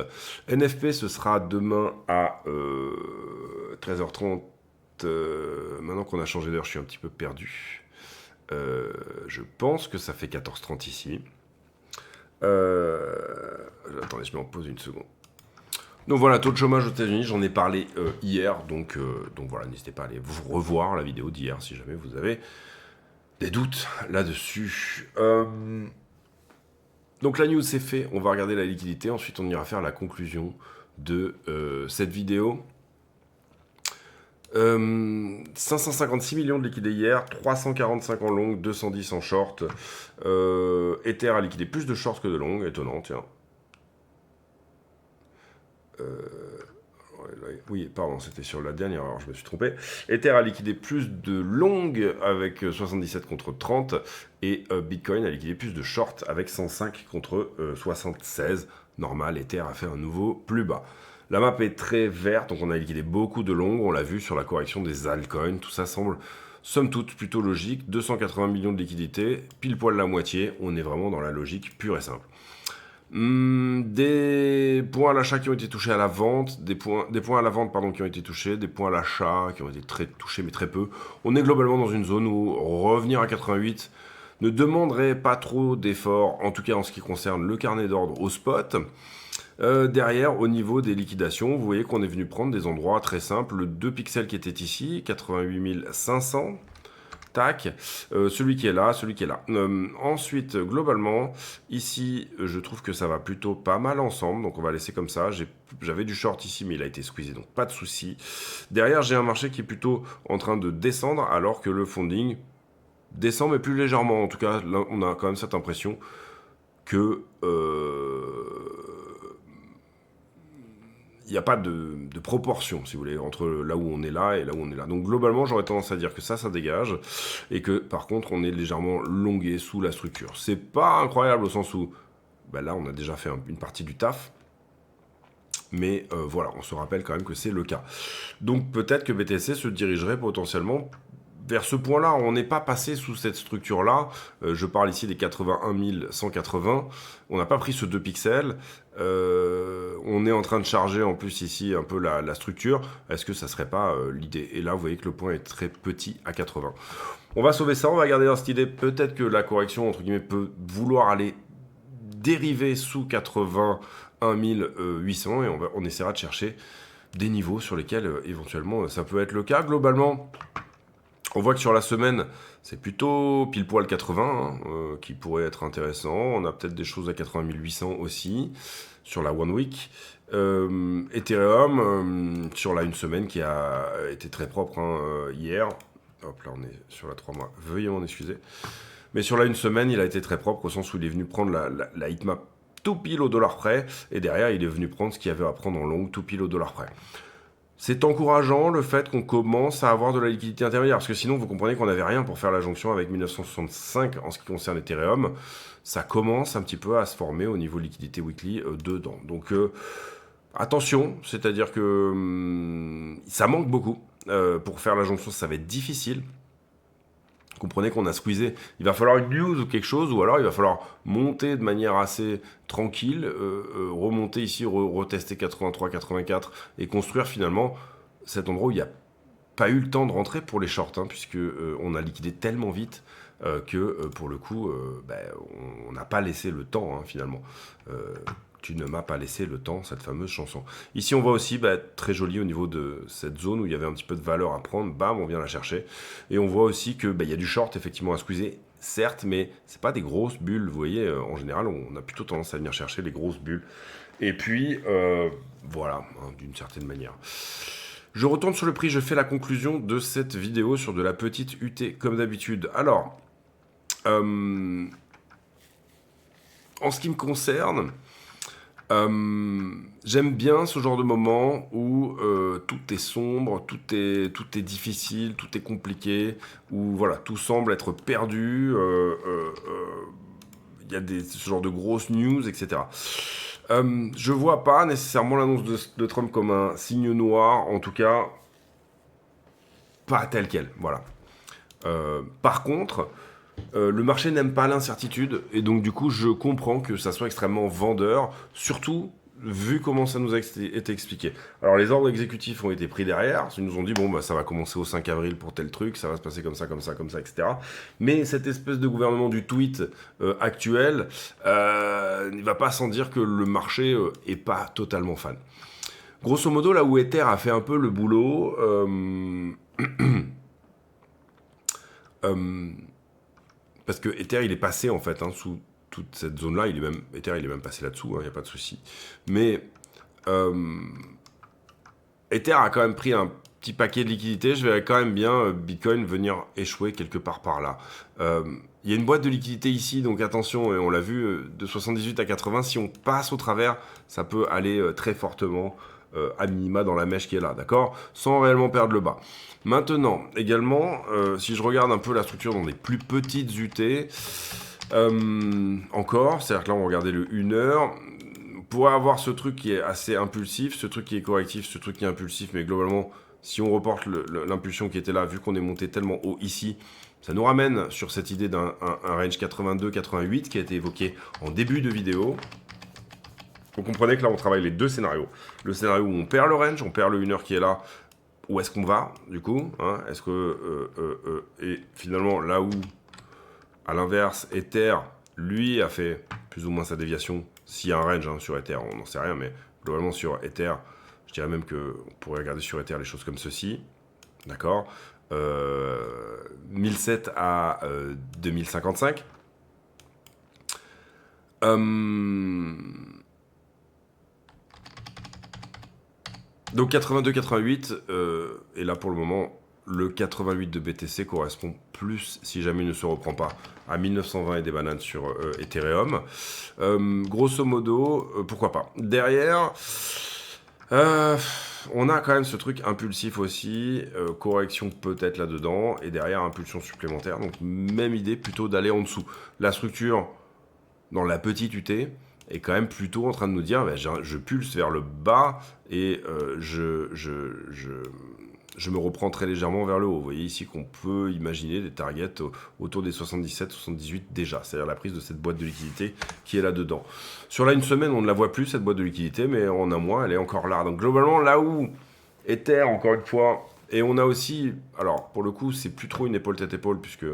NFP, ce sera demain à 13h30. Maintenant qu'on a changé d'heure, je suis un petit peu perdu. Je pense que ça fait 14h30 ici. Attendez, je m'en pose une seconde. Donc voilà, taux de chômage aux États-Unis, j'en ai parlé hier, donc voilà, n'hésitez pas à aller revoir la vidéo d'hier si jamais vous avez des doutes là-dessus. Donc la news c'est fait, on va regarder la liquidité, ensuite on ira faire la conclusion de cette vidéo. 556 millions de liquidés hier, 345 en long, 210 en short. Ether a liquidé plus de short que de long, étonnant, tiens. Oui, pardon, c'était sur la dernière, alors je me suis trompé. Ether a liquidé plus de longues avec 77 contre 30 et Bitcoin a liquidé plus de short avec 105 contre 76. Normal, Ether a fait un nouveau plus bas. La map est très verte, donc on a liquidé beaucoup de longues, on l'a vu sur la correction des altcoins, tout ça semble somme toute plutôt logique. 280 millions de liquidités, pile poil la moitié, on est vraiment dans la logique pure et simple. Des points à l'achat qui ont été touchés à la vente, des points à la vente qui ont été touchés, des points à l'achat qui ont été très touchés mais très peu. On est globalement dans une zone où revenir à 88 ne demanderait pas trop d'efforts, en tout cas en ce qui concerne le carnet d'ordre au spot. Derrière, au niveau des liquidations, vous voyez qu'on est venu prendre des endroits très simples. Le 2 pixels qui était ici, 88 500. Tac, celui qui est là, celui qui est là. Ensuite, globalement, ici, je trouve que ça va plutôt pas mal ensemble, donc on va laisser comme ça. J'avais du short ici, mais il a été squeezé, donc pas de souci. Derrière, j'ai un marché qui est plutôt en train de descendre, alors que le funding descend, mais plus légèrement. En tout cas, là, on a quand même cette impression que... il n'y a pas de proportion, si vous voulez, entre là où on est là et là où on est là. Donc globalement, j'aurais tendance à dire que ça dégage, et que par contre, on est légèrement longué sous la structure. C'est pas incroyable au sens où, là, on a déjà fait une partie du taf, mais voilà, on se rappelle quand même que c'est le cas. Donc peut-être que BTC se dirigerait potentiellement vers ce point-là. On n'est pas passé sous cette structure-là. Je parle ici des 81 180. On n'a pas pris ce 2 pixels. On est en train de charger en plus ici un peu la structure. Est-ce que ça serait pas l'idée? Et là, vous voyez que le point est très petit à 80. On va sauver ça, on va garder dans cette idée. Peut-être que la correction, entre guillemets, peut vouloir aller dériver sous 81 1800 et on essaiera de chercher des niveaux sur lesquels éventuellement ça peut être le cas. Globalement, on voit que sur la semaine, c'est plutôt pile poil 80 qui pourrait être intéressant. On a peut-être des choses à 80 800 aussi sur la One Week. Ethereum, sur la une semaine qui a été très propre hier. Hop là, on est sur la 3 mois. Veuillez m'en excuser. Mais sur la une semaine, il a été très propre au sens où il est venu prendre la hitmap tout pile au dollar près. Et derrière, il est venu prendre ce qu'il y avait à prendre en long tout pile au dollar près. C'est encourageant le fait qu'on commence à avoir de la liquidité intermédiaire, parce que sinon vous comprenez qu'on n'avait rien pour faire la jonction avec 1965 en ce qui concerne Ethereum. Ça commence un petit peu à se former au niveau liquidité weekly dedans. Donc attention, c'est-à-dire que ça manque beaucoup. Pour faire la jonction, ça va être difficile. Comprenez qu'on a squeezé, il va falloir une news ou quelque chose, ou alors il va falloir monter de manière assez tranquille, remonter ici, retester 83, 84, et construire finalement cet endroit où il n'y a pas eu le temps de rentrer pour les shorts, puisque on a liquidé tellement vite que pour le coup, on n'a pas laissé le temps finalement. Tu ne m'as pas laissé le temps, cette fameuse chanson. Ici, on voit aussi, très joli au niveau de cette zone où il y avait un petit peu de valeur à prendre. Bam, on vient la chercher. Et on voit aussi que il y a du short, effectivement, à squeezer. Certes, mais c'est pas des grosses bulles. Vous voyez, en général, on a plutôt tendance à venir chercher les grosses bulles. Et puis, voilà, d'une certaine manière. Je retourne sur le prix. Je fais la conclusion de cette vidéo sur de la petite UT, comme d'habitude. Alors, en ce qui me concerne... j'aime bien ce genre de moment où tout est sombre, tout est difficile, tout est compliqué, où voilà, tout semble être perdu, il y a ce genre de grosses news, etc. Je vois pas nécessairement l'annonce de Trump comme un signe noir, en tout cas, pas tel quel, voilà. Par contre... le marché n'aime pas l'incertitude et donc du coup je comprends que ça soit extrêmement vendeur, surtout vu comment ça nous a été expliqué. Alors les ordres exécutifs ont été pris derrière, ils nous ont dit bon ça va commencer au 5 avril pour tel truc, ça va se passer comme ça, etc. Mais cette espèce de gouvernement du tweet actuel, il va pas sans dire que le marché est pas totalement fan. Grosso modo, là où Ether a fait un peu le boulot, parce que Ether, il est passé, en fait, sous toute cette zone-là. Ether, il est même passé là-dessous, il n'y a pas de souci. Mais Ether a quand même pris un petit paquet de liquidités. Je verrais quand même bien Bitcoin venir échouer quelque part par là. Il y a une boîte de liquidité ici, donc attention, et on l'a vu, de 78 à 80. Si on passe au travers, ça peut aller très fortement à minima dans la mèche qui est là, d'accord ? Sans réellement perdre le bas. Maintenant, également, si je regarde un peu la structure dans des plus petites UT, encore, c'est-à-dire que là on va regarder le 1 heure, pour avoir ce truc qui est assez impulsif, ce truc qui est correctif, ce truc qui est impulsif, mais globalement, si on reporte l'impulsion qui était là, vu qu'on est monté tellement haut ici, ça nous ramène sur cette idée d'un range 82-88 qui a été évoqué en début de vidéo. Vous comprenez que là on travaille les deux scénarios. Le scénario où on perd le range, on perd le 1 heure qui est là, où est-ce qu'on va, du coup est-ce que... et finalement, là où, à l'inverse, Ether, lui, a fait plus ou moins sa déviation, s'il y a un range sur Ether, on n'en sait rien, mais globalement, sur Ether, je dirais même qu'on pourrait regarder sur Ether les choses comme ceci, d'accord 1007 à 2055. Donc 82-88, et là pour le moment, le 88 de BTC correspond plus, si jamais il ne se reprend pas, à 1920 et des bananes sur Ethereum. Grosso modo, pourquoi pas. Derrière, on a quand même ce truc impulsif aussi, correction peut-être là-dedans, et derrière impulsion supplémentaire, donc même idée plutôt d'aller en dessous. La structure dans la petite UT est quand même plutôt en train de nous dire je pulse vers le bas et je me reprends très légèrement vers le haut. Vous voyez ici qu'on peut imaginer des targets autour des 77-78 déjà, c'est-à-dire la prise de cette boîte de liquidité qui est là-dedans. Sur la une semaine, on ne la voit plus, cette boîte de liquidité, mais en un mois, elle est encore là. Donc globalement, là où Ether, encore une fois, et on a aussi, alors pour le coup, c'est plus trop une épaule-tête-épaule, puisque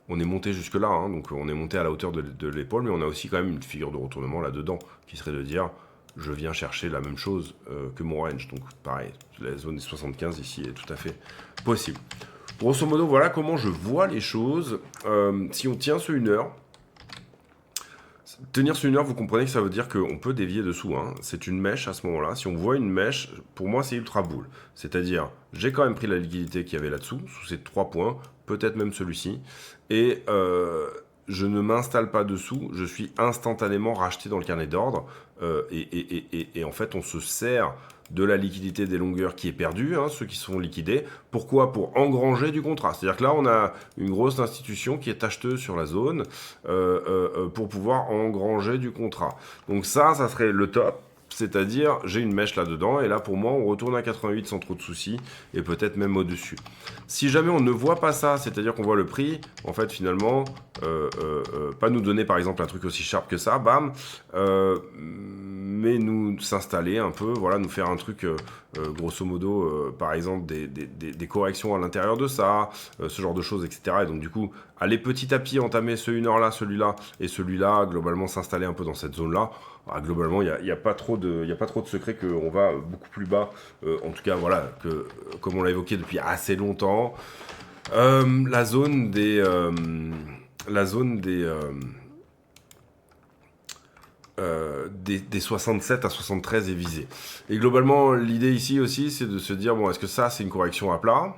on est monté jusque-là, hein, donc on est monté à la hauteur de l'épaule, mais on a aussi quand même une figure de retournement là-dedans, qui serait de dire, je viens chercher la même chose que mon range. Donc pareil, la zone des 75 ici est tout à fait possible. Grosso modo, voilà comment je vois les choses. Si on tient ce 1 heure, tenir sur 1 heure, vous comprenez que ça veut dire qu'on peut dévier dessous. Hein. C'est une mèche à ce moment-là. Si on voit une mèche, pour moi, c'est ultra bull. C'est-à-dire, j'ai quand même pris la liquidité qu'il y avait là-dessous, sous ces 3 points, peut-être même celui-ci. Et je ne m'installe pas dessous, je suis instantanément racheté dans le carnet d'ordre. Et en fait, on se sert de la liquidité des longueurs qui est perdue, hein, ceux qui sont liquidés. Pourquoi? Pour engranger du contrat. C'est-à-dire que là, on a une grosse institution qui est acheteuse sur la zone pour pouvoir engranger du contrat. Donc ça serait le top. C'est-à-dire, j'ai une mèche là-dedans, et là, pour moi, on retourne à 88 sans trop de soucis, et peut-être même au-dessus. Si jamais on ne voit pas ça, c'est-à-dire qu'on voit le prix, en fait, finalement, pas nous donner, par exemple, un truc aussi sharp que ça, bam, mais nous s'installer un peu, voilà, nous faire un truc, grosso modo, par exemple, des corrections à l'intérieur de ça, ce genre de choses, etc. Et donc, du coup, aller petit à petit entamer ce 1 heure là, celui-là, et celui-là, globalement, s'installer un peu dans cette zone-là. Ah, globalement, il n'y a pas trop de secret qu'on va beaucoup plus bas, en tout cas, voilà, comme on l'a évoqué depuis assez longtemps. La zone des 67 à 73 est visée. Et globalement, l'idée ici aussi, c'est de se dire, bon, est-ce que ça, c'est une correction à plat?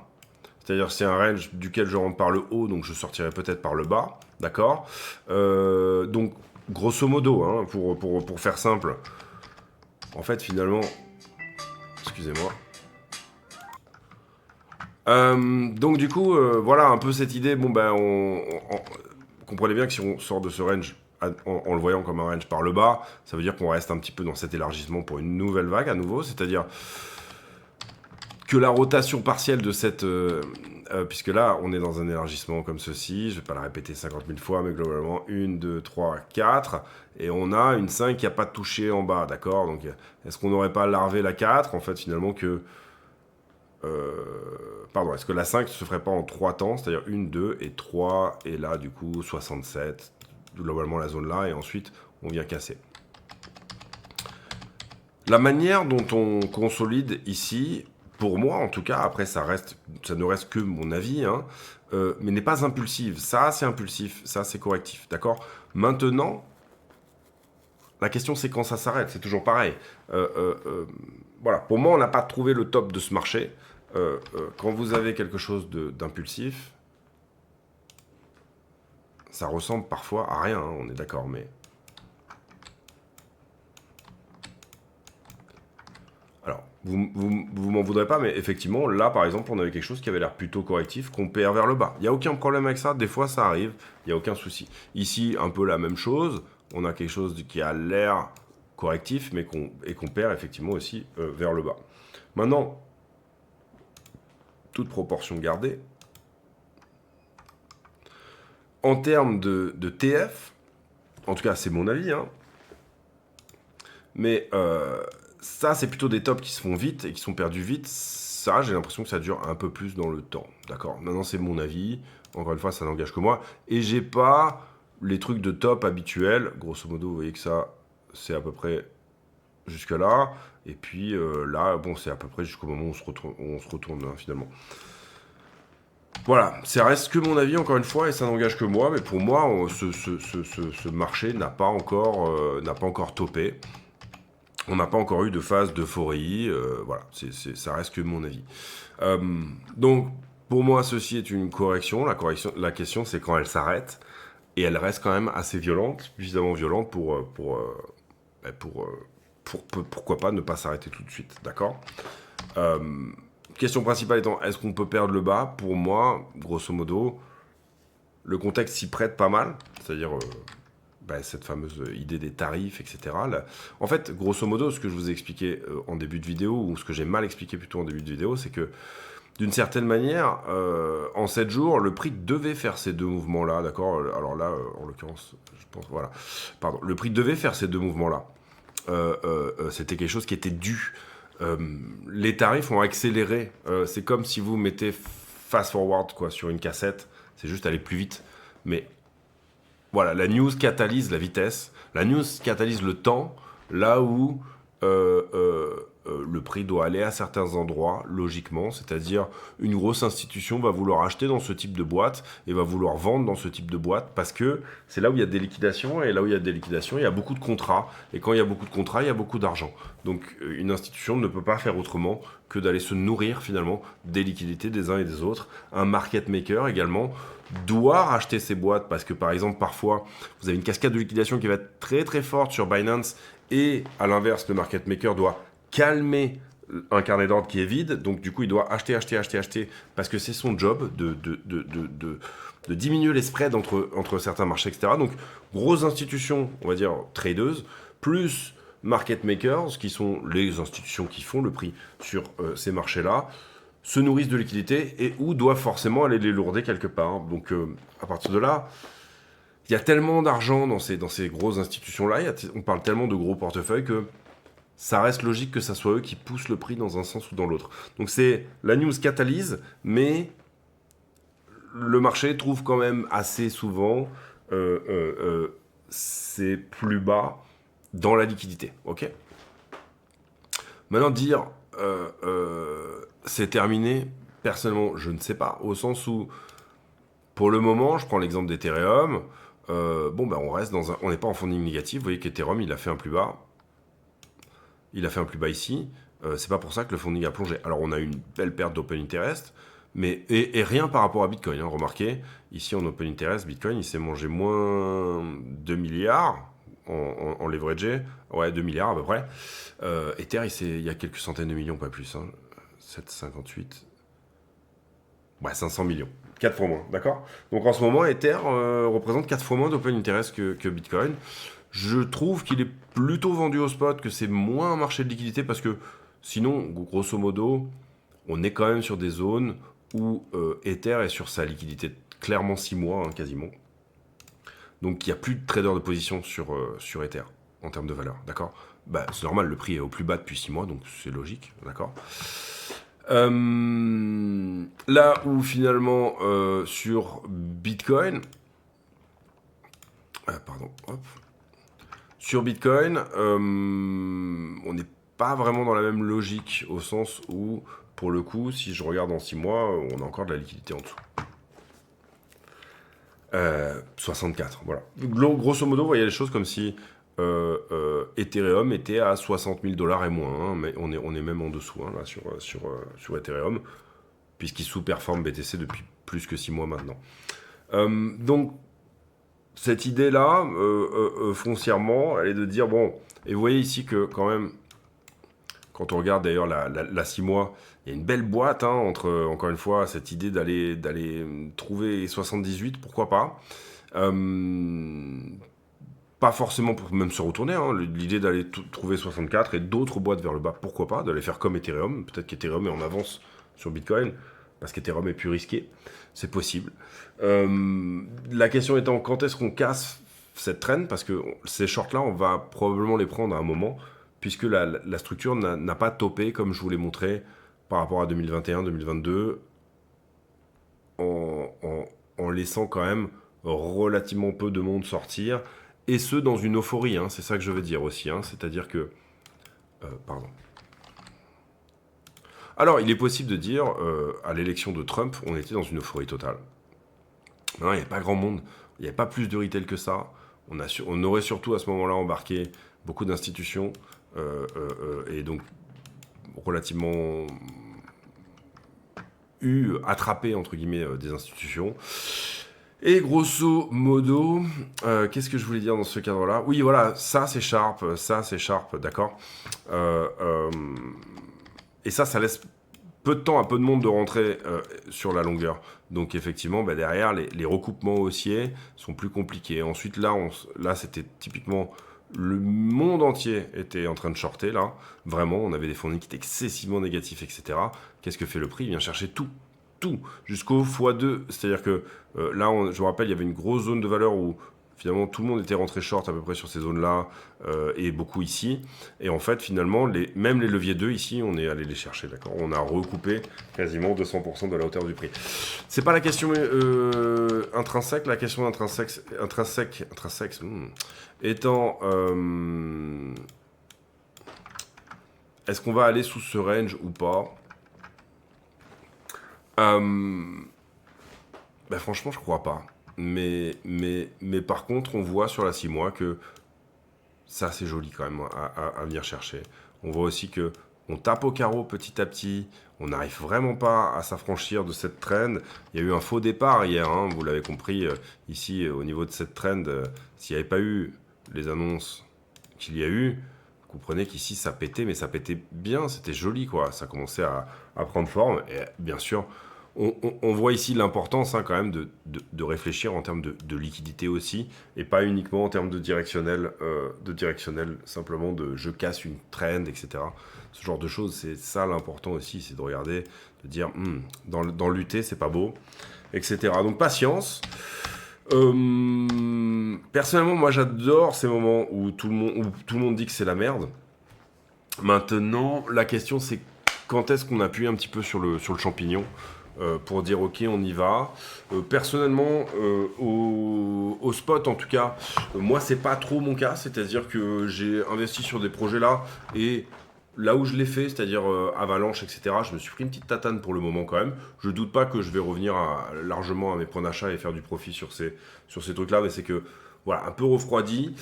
C'est-à-dire, c'est un range duquel je rentre par le haut, donc je sortirai peut-être par le bas, d'accord? Donc, grosso modo, hein, pour faire simple, en fait, finalement, excusez-moi. Donc, du coup, voilà un peu cette idée. Bon, ben, comprenez bien que si on sort de ce range en le voyant comme un range par le bas, ça veut dire qu'on reste un petit peu dans cet élargissement pour une nouvelle vague à nouveau, c'est-à-dire que la rotation partielle de cette... puisque là, on est dans un élargissement comme ceci, je ne vais pas la répéter 50 000 fois, mais globalement, 1, 2, 3, 4, et on a une 5 qui n'a pas touché en bas, d'accord? Donc, est-ce qu'on n'aurait pas larvé la 4, en fait, finalement, que... pardon, est-ce que la 5 ne se ferait pas en 3 temps, c'est-à-dire 1, 2 et 3, et là, du coup, 67, globalement, la zone là, et ensuite, on vient casser. La manière dont on consolide ici... Pour moi, en tout cas, après, ça ne reste que mon avis, hein, mais n'est pas impulsive. Ça, c'est impulsif, ça, c'est correctif, d'accord? Maintenant, la question, c'est quand ça s'arrête, c'est toujours pareil. Voilà, pour moi, on n'a pas trouvé le top de ce marché. Quand vous avez quelque chose d'impulsif, ça ressemble parfois à rien, hein, on est d'accord, mais... Alors, vous m'en voudrez pas, mais effectivement, là, par exemple, on avait quelque chose qui avait l'air plutôt correctif, qu'on perd vers le bas. Il n'y a aucun problème avec ça, des fois, ça arrive, il n'y a aucun souci. Ici, un peu la même chose, on a quelque chose qui a l'air correctif, mais qu'on perd effectivement aussi vers le bas. Maintenant, toute proportion gardée, en termes de TF, en tout cas, c'est mon avis, hein, mais... ça, c'est plutôt des tops qui se font vite et qui sont perdus vite. Ça, j'ai l'impression que ça dure un peu plus dans le temps. D'accord? Maintenant, c'est mon avis. Encore une fois, ça n'engage que moi. Et j'ai pas les trucs de top habituels. Grosso modo, vous voyez que ça, c'est à peu près jusque là. Et puis là, bon, c'est à peu près jusqu'au moment où on se retourne hein, finalement. Voilà, ça reste que mon avis, encore une fois, et ça n'engage que moi. Mais pour moi, ce marché n'a pas encore topé. On n'a pas encore eu de phase d'euphorie, voilà, ça reste que mon avis. Donc, pour moi, ceci est une correction. La question, c'est quand elle s'arrête, et elle reste quand même assez violente, suffisamment violente pourquoi pas ne pas s'arrêter tout de suite, d'accord? Question principale étant, est-ce qu'on peut perdre le bas? Pour moi, grosso modo, le contexte s'y prête pas mal, c'est-à-dire... cette fameuse idée des tarifs, etc. Là, en fait, grosso modo, ce que je vous ai expliqué en début de vidéo, ou ce que j'ai mal expliqué plutôt en début de vidéo, c'est que, d'une certaine manière, en 7 jours, le prix devait faire ces deux mouvements-là, d'accord? Alors là, en l'occurrence, je pense, voilà. Pardon, le prix devait faire ces deux mouvements-là. C'était quelque chose qui était dû. Les tarifs ont accéléré. C'est comme si vous mettez fast forward quoi, sur une cassette, c'est juste aller plus vite. Mais voilà, la news catalyse la vitesse, la news catalyse le temps, là où le prix doit aller à certains endroits, logiquement, c'est-à-dire une grosse institution va vouloir acheter dans ce type de boîte et va vouloir vendre dans ce type de boîte parce que c'est là où il y a des liquidations et là où il y a des liquidations, il y a beaucoup de contrats et quand il y a beaucoup de contrats, il y a beaucoup d'argent. Donc une institution ne peut pas faire autrement que d'aller se nourrir finalement des liquidités des uns et des autres. Un market maker également doit racheter ces boîtes parce que par exemple parfois vous avez une cascade de liquidation qui va être très très forte sur Binance et à l'inverse le market maker doit calmer un carnet d'ordre qui est vide, donc du coup il doit acheter, parce que c'est son job de diminuer les spreads entre certains marchés, etc. Donc grosses institutions, on va dire tradeuses, plus market makers, qui sont les institutions qui font le prix sur ces marchés-là, se nourrissent de liquidités et où doivent forcément aller les lourder quelque part. Donc à partir de là, il y a tellement d'argent dans ces grosses institutions-là, on parle tellement de gros portefeuilles que ça reste logique que ça soit eux qui poussent le prix dans un sens ou dans l'autre. Donc c'est la news catalyse, mais le marché trouve quand même assez souvent c'est plus bas dans la liquidité. Ok. Maintenant dire c'est terminé, personnellement je ne sais pas, au sens où pour le moment, je prends l'exemple d'Ethereum, on reste on n'est pas en funding négatif. Vous voyez qu'Ethereum il a fait un plus bas. Il a fait un plus bas ici. C'est pas pour ça que le funding a plongé. Alors, on a eu une belle perte d'open interest, mais et rien par rapport à Bitcoin. Hein. Remarquez, ici en open interest, Bitcoin, il s'est mangé moins 2 milliards en leveragé. Ouais, 2 milliards à peu près. Ether, il y a quelques centaines de millions, pas plus. Hein. 7,58. Ouais, 500 millions. 4 fois moins, d'accord. Donc en ce moment, Ether représente 4 fois moins d'open interest que Bitcoin. Je trouve qu'il est plutôt vendu au spot, que c'est moins un marché de liquidité parce que sinon, grosso modo, on est quand même sur des zones où Ether est sur sa liquidité clairement 6 mois, hein, quasiment. Donc il n'y a plus de trader de position sur Ether en termes de valeur, d'accord. C'est normal, le prix est au plus bas depuis 6 mois, donc c'est logique, d'accord. Là où finalement sur Bitcoin, sur Bitcoin, on n'est pas vraiment dans la même logique au sens où, pour le coup, si je regarde en 6 mois, on a encore de la liquidité en dessous. 64, voilà. Grosso modo, vous voyez les choses comme si Ethereum était à 60 000 $ et moins, hein, mais on est même en dessous hein, là, sur Ethereum, puisqu'il sous-performe BTC depuis plus que 6 mois maintenant. Donc, cette idée-là, foncièrement, elle est de dire, bon, et vous voyez ici que quand même, quand on regarde d'ailleurs la 6 mois, il y a une belle boîte, hein, entre, encore une fois, cette idée d'aller trouver 78, pourquoi pas. Pas forcément pour même se retourner, hein, l'idée d'aller trouver 64 et d'autres boîtes vers le bas, pourquoi pas, d'aller faire comme Ethereum, peut-être qu'Ethereum est en avance sur Bitcoin, parce qu'Ethereum est plus risqué, c'est possible. La question étant, quand est-ce qu'on casse cette trend, parce que ces shorts-là, on va probablement les prendre à un moment, puisque la structure n'a pas topé, comme je vous l'ai montré, par rapport à 2021-2022, en laissant quand même relativement peu de monde sortir, et ce, dans une euphorie, hein, c'est ça que je veux dire aussi, hein, c'est-à-dire que... pardon. Alors, il est possible de dire, à l'élection de Trump, on était dans une euphorie totale. Maintenant, il n'y avait pas grand monde, il n'y avait pas plus de retail que ça, on aurait surtout à ce moment-là embarqué beaucoup d'institutions, et donc relativement attrapé, entre guillemets, des institutions. Et grosso modo, qu'est-ce que je voulais dire dans ce cadre-là? Oui, voilà, ça c'est Sharp, d'accord. Et ça laisse peu de temps à peu de monde de rentrer sur la longueur. Donc effectivement, derrière, les recoupements haussiers sont plus compliqués. Ensuite, là c'était typiquement... Le monde entier était en train de shorter, là. Vraiment, on avait des fournis qui étaient excessivement négatifs, etc. Qu'est-ce que fait le prix? Il vient chercher tout, jusqu'au x2. C'est-à-dire que là, je vous rappelle, il y avait une grosse zone de valeur où finalement tout le monde était rentré short à peu près sur ces zones-là et beaucoup ici. Et en fait, finalement, même les leviers 2 ici, on est allé les chercher, d'accord. On a recoupé quasiment 200% de la hauteur du prix. C'est pas la question intrinsèque, la question intrinsèque étant est-ce qu'on va aller sous ce range ou pas? Franchement, je crois pas. Mais par contre, on voit sur la 6 mois que ça, c'est joli quand même à venir chercher. On voit aussi que on tape au carreau petit à petit. On n'arrive vraiment pas à s'affranchir de cette trend. Il y a eu un faux départ hier, hein, vous l'avez compris, ici, au niveau de cette trend. S'il n'y avait pas eu les annonces qu'il y a eu, vous comprenez qu'ici, ça pétait, mais ça pétait bien. C'était joli, quoi. Ça commençait à prendre forme. Et bien sûr, on voit ici l'importance quand même de réfléchir en termes de liquidité aussi, et pas uniquement en termes de directionnel simplement de je casse une trend, etc. Ce genre de choses, c'est ça l'important aussi, c'est de regarder, de dire dans l'UT c'est pas beau, etc. Donc patience. Personnellement, moi j'adore ces moments où tout le monde dit que c'est la merde. Maintenant, la question c'est quand est-ce qu'on appuie un petit peu sur le champignon pour dire ok on y va. Personnellement au spot en tout cas, moi c'est pas trop mon cas, c'est-à-dire que j'ai investi sur des projets là et là où je l'ai fait, c'est-à-dire Avalanche, etc., je me suis pris une petite tatane pour le moment quand même. Je doute pas que je vais revenir largement à mes points d'achat et faire du profit sur ces trucs là, mais c'est que voilà, un peu refroidi.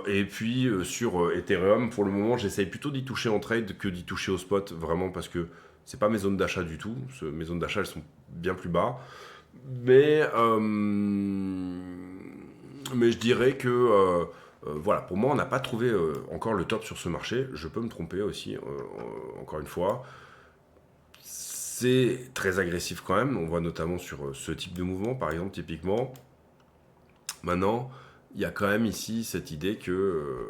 Et puis sur Ethereum, pour le moment, j'essaye plutôt d'y toucher en trade que d'y toucher au spot, vraiment parce que c'est pas mes zones d'achat du tout. Mes zones d'achat, elles sont bien plus bas. Mais je dirais que voilà, pour moi, on n'a pas trouvé encore le top sur ce marché. Je peux me tromper aussi, encore une fois. C'est très agressif quand même. On voit notamment sur ce type de mouvement, par exemple, typiquement. Maintenant, il y a quand même ici cette idée que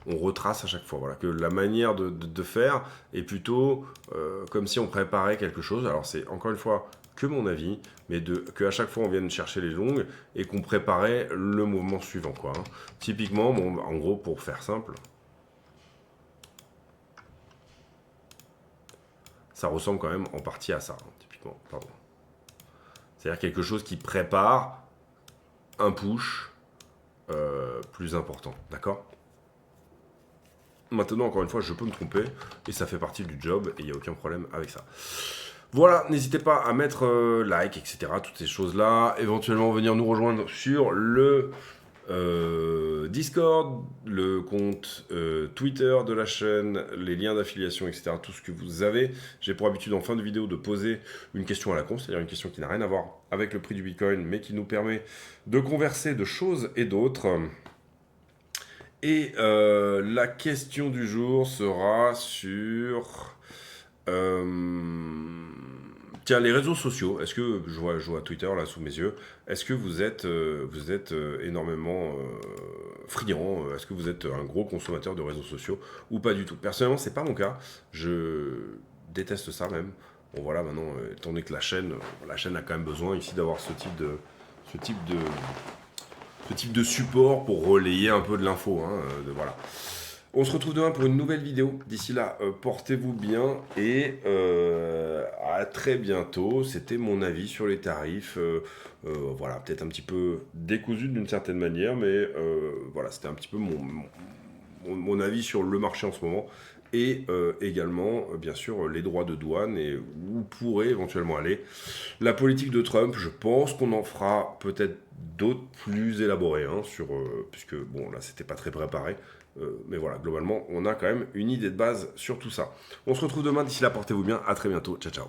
on retrace à chaque fois. Voilà, que la manière de faire est plutôt comme si on préparait quelque chose. Alors c'est encore une fois que mon avis, mais qu'à chaque fois on vienne chercher les longues et qu'on préparait le mouvement suivant, quoi, hein. Typiquement, bon, en gros, pour faire simple, ça ressemble quand même en partie à ça, hein, typiquement. Pardon. C'est-à-dire quelque chose qui prépare un push plus important, d'accord? Maintenant, encore une fois, je peux me tromper et ça fait partie du job et il n'y a aucun problème avec ça. Voilà, n'hésitez pas à mettre like, etc., toutes ces choses-là. Éventuellement, venir nous rejoindre sur le Discord, le compte Twitter de la chaîne, les liens d'affiliation, etc., tout ce que vous avez. J'ai pour habitude en fin de vidéo de poser une question à la con, c'est-à-dire une question qui n'a rien à voir avec le prix du Bitcoin, mais qui nous permet de converser de choses et d'autres. Et la question du jour sera sur... tiens, les réseaux sociaux. Est-ce que, je vois Twitter là sous mes yeux, est-ce que vous êtes énormément friand? Est-ce que vous êtes un gros consommateur de réseaux sociaux ou pas du tout? Personnellement, c'est pas mon cas. Je déteste ça même. Bon voilà, maintenant, étant donné que la chaîne a quand même besoin ici d'avoir ce type de support pour relayer un peu de l'info, hein, voilà. On se retrouve demain pour une nouvelle vidéo. D'ici là, portez-vous bien et à très bientôt. C'était mon avis sur les tarifs. Voilà, peut-être un petit peu décousu d'une certaine manière, mais voilà, c'était un petit peu mon avis sur le marché en ce moment. Et également, bien sûr, les droits de douane et où pourrait éventuellement aller la politique de Trump. Je pense qu'on en fera peut-être d'autres plus élaborés, hein, puisque bon, là, c'était pas très préparé. Mais voilà, globalement, on a quand même une idée de base sur tout ça. On se retrouve demain. D'ici là, portez-vous bien. À très bientôt. Ciao, ciao.